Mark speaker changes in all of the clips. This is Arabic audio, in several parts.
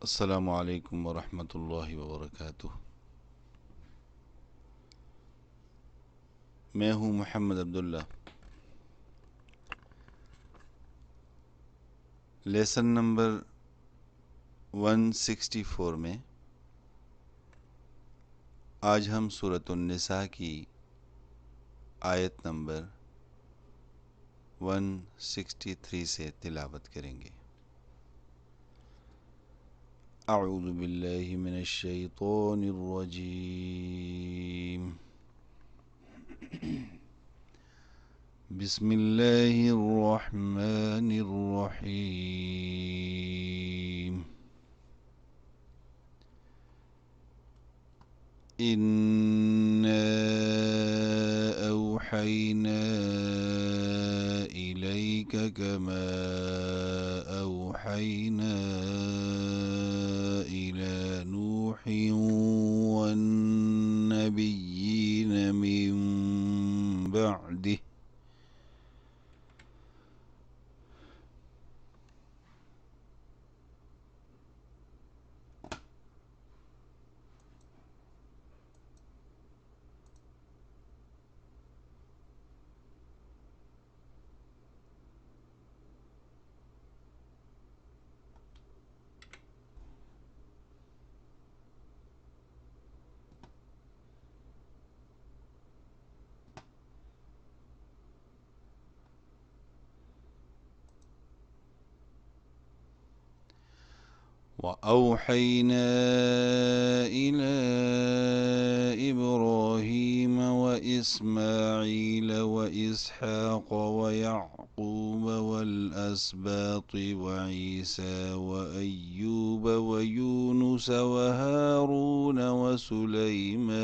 Speaker 1: السلام علیکم ورحمۃ اللہ وبرکاتہ۔ میں ہوں محمد عبداللہ۔ لیسن نمبر 164 میں آج ہم سورۃ النساء کی آیت نمبر 163 سے تلاوت کریں گے۔ اعوذ باللہ من الشیطان الرجیم، بسم اللہ الرحمن الرحیم۔ إِنَّا أَوْحَيْنَا إِلَيْكَ كَمَا أَوْحَيْنَا إِلَى نُوحٍ وَالنَّبِيِّينَ مِن بَعْدِهِ وَأَوْحَيْنَا إِلَى إِبْرَاهِيمَ وَإِسْمَاعِيلَ وَإِسْحَاقَ وَيَعْقُوبَ وَالْأَسْبَاطِ وَعِيسَى وَأَيُّوبَ وَيُونُسَ وَهَارُونَ وَسُلَيْمَانَ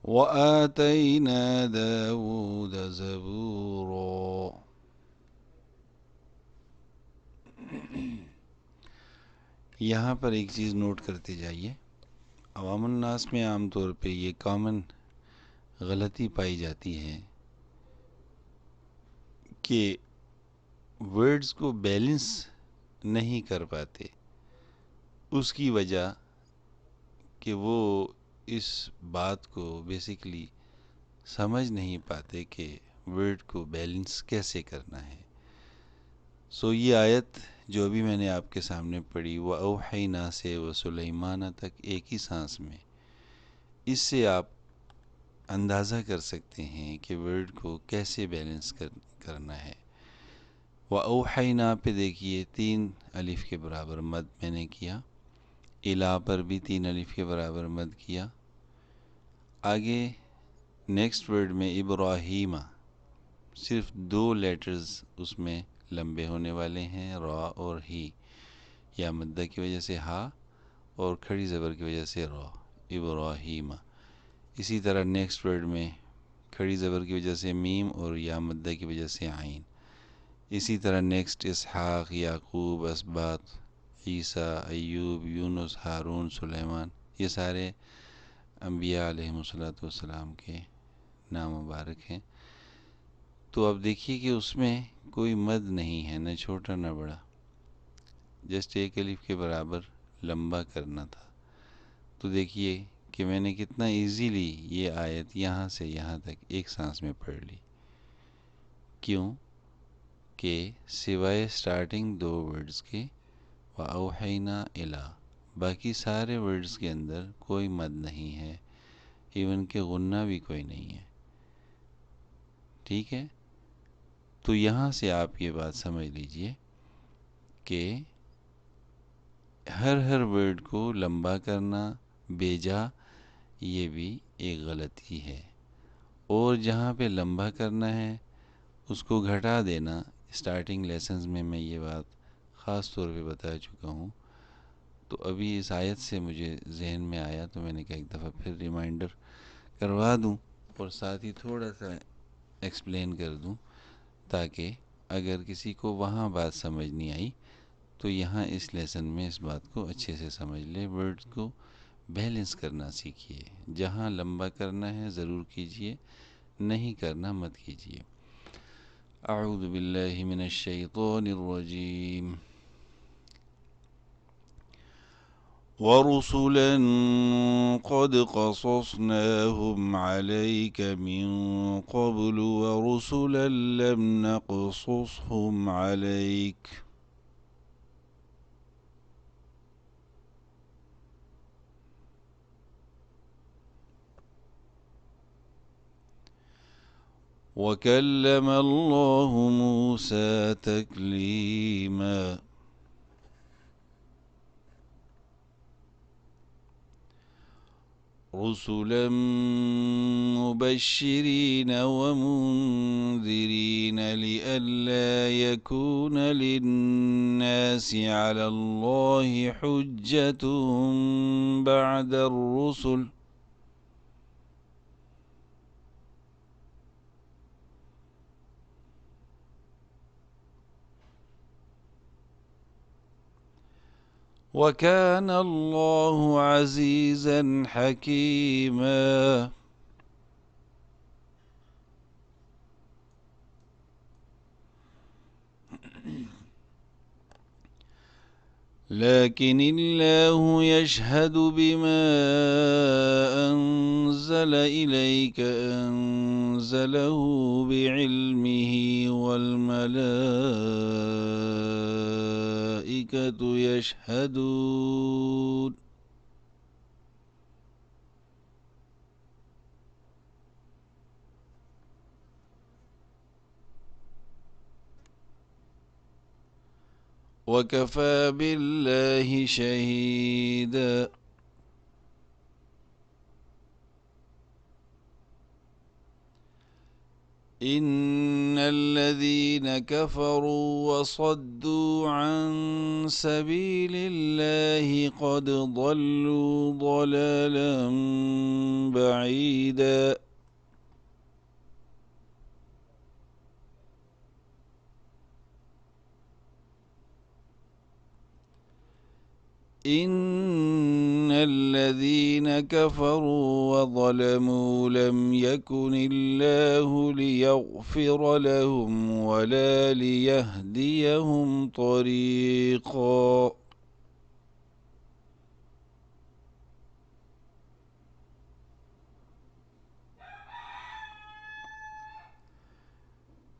Speaker 1: وَآتَيْنَا دَاوُودَ زَبُورًا۔ یہاں پر ایک چیز نوٹ کرتے جائیے۔ عوام الناس میں عام طور پہ یہ کامن غلطی پائی جاتی ہے کہ ورڈز کو بیلنس نہیں کر پاتے۔ اس کی وجہ کہ وہ اس بات کو بیسیکلی سمجھ نہیں پاتے کہ ورڈ کو بیلنس کیسے کرنا ہے۔ سو یہ آیت جو بھی میں نے آپ کے سامنے پڑھی، وہ اوحینا سے وہ سلیمانہ تک ایک ہی سانس میں، اس سے آپ اندازہ کر سکتے ہیں کہ ورڈ کو کیسے بیلنس کرنا ہے۔ وَأَوْحَيْنَا پہ دیکھیے 3 الف کے برابر مد میں نے کیا، الا پر بھی 3 الف کے برابر مد کیا۔ آگے نیکسٹ ورڈ میں ابراہیمہ، صرف 2 لیٹرز اس میں لمبے ہونے والے ہیں، را اور ہی، یا مدہ کی وجہ سے ہا اور کھڑی زبر کی وجہ سے را، ابراہیمہ۔ اسی طرح نیکسٹ ورڈ میں کھڑی زبر کی وجہ سے میم اور یا مدہ کی وجہ سے عین۔ اسی طرح نیکسٹ اسحاق، یعقوب، اسباط، عیسیٰ، ایوب، یونس، ہارون، سلیمان، یہ سارے انبیاء علیہ والسلام کے نام مبارک ہیں۔ تو اب دیکھیے کہ اس میں کوئی مد نہیں ہے، نہ چھوٹا نہ بڑا، جسٹ 1 الف کے برابر لمبا کرنا تھا۔ تو دیکھیے کہ میں نے کتنا ایزیلی یہ آیت یہاں سے یہاں تک ایک سانس میں پڑھ لی۔ کیوں کہ سوائے سٹارٹنگ 2 ورڈز کے وَأَوْحَيْنَا إِلَىٰ، باقی سارے ورڈز کے اندر کوئی مد نہیں ہے، ایون کہ غنہ بھی کوئی نہیں ہے۔ ٹھیک ہے، تو یہاں سے آپ یہ بات سمجھ لیجئے کہ ہر ورڈ کو لمبا کرنا بیجا یہ بھی ایک غلطی ہے، اور جہاں پہ لمبا کرنا ہے اس کو گھٹا دینا۔ اسٹارٹنگ لیسنز میں یہ بات خاص طور پہ بتا چکا ہوں، تو ابھی اس آیت سے مجھے ذہن میں آیا تو میں نے کہا ایک دفعہ پھر ریمائنڈر کروا دوں اور ساتھ ہی تھوڑا سا ایکسپلین کر دوں تاکہ अगर किसी को वहाँ बात समझ नहीं आई तो यहाँ इस लेसन में इस बात को अच्छे से समझ ले। वर्ड्स को बैलेंस करना सीखिए। जहाँ लंबा करना है ज़रूर कीजिए, नहीं करना मत कीजिए। अऊज़ु बिल्लाहि मिनश शैतानिर रजीम। ورسلا قد قصصناهم عليك من قبل ورسلا لم نقصصهم عليك وكلم الله موسى تكليما رسلا مبشرين ومنذرين لئلا يكون للناس على الله حجة بعد الرسل وكان الله عزيزا حكيما لكن الله يشهد بما أنزل إليك أنزله بعلمه والملائكة يشهدون وكفى بالله شهيدا إن الذين كفروا وصدوا عن سبيل الله قد ضلوا ضلالا بعيدا إن الذين كفروا وظلموا لم يكن الله ليغفر لهم ولا ليهديهم طريقا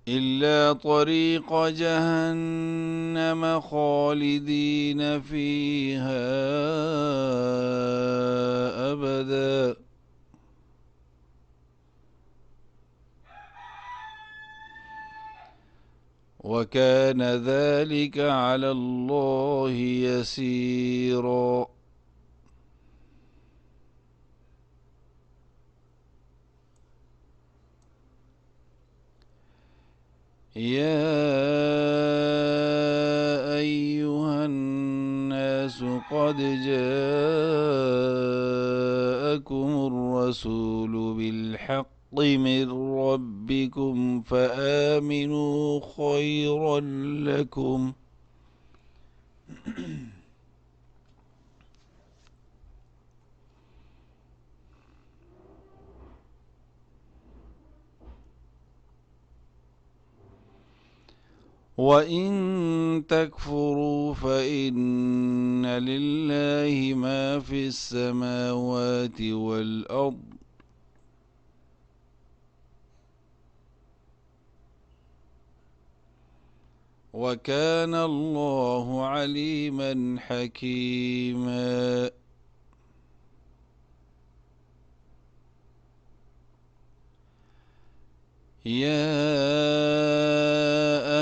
Speaker 1: إلا طريق جهنم خالدين فيها أبدا وكان ذلك على الله يسيرا يا أيها الناس قد جاءكم الرسول بالحق من ربكم فآمنوا خيرا لكم وإن تكفروا فإن لله ما في السماوات والأرض وكان الله عليما حكيما يا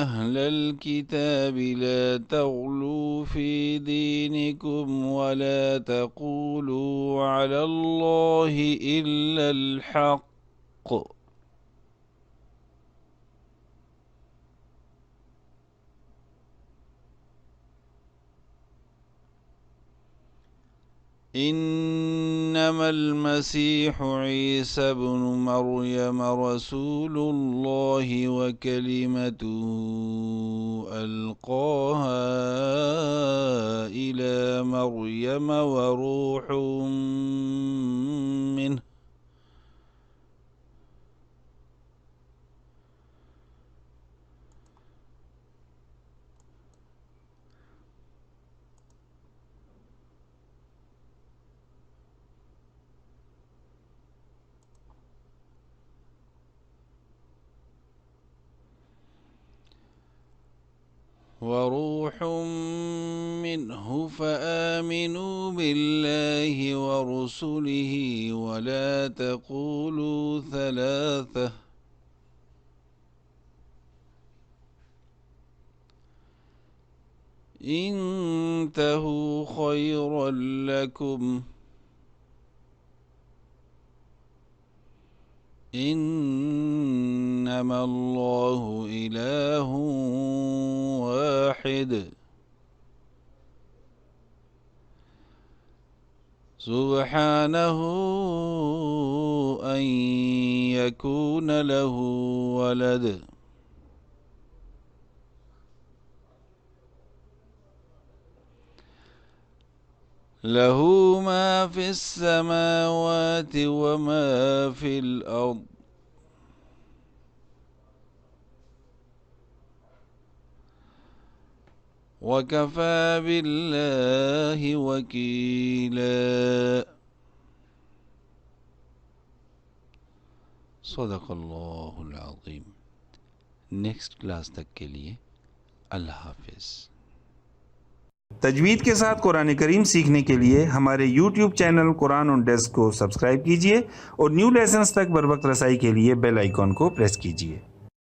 Speaker 1: أهل الكتاب لا تغلوا في دينكم ولا تقولوا على الله إلا الحق إنما المسيح عيسى بن مريم رسول الله وكلمته ألقاها إلى مريم وروح منه فآمنوا بالله ورسله ولا تقولوا ثلاثة انتهوا خيرا لكم إنما الله إله واحد سبحانه أن يكون له ولد له ما في السماوات وما في الأرض وكفى بالله وكيلا صدق الله العظीम। नेक्स्ट क्लास तक के लिए अल्लाह हाफिज़।
Speaker 2: तजवीद के साथ कुरान करीम सीखने के लिए हमारे YouTube channel Quran on desk को सब्सक्राइब कीजिए और न्यू लेसन्स तक बर वक्त रसाई के लिए बेल आइकॉन को प्रेस कीजिए।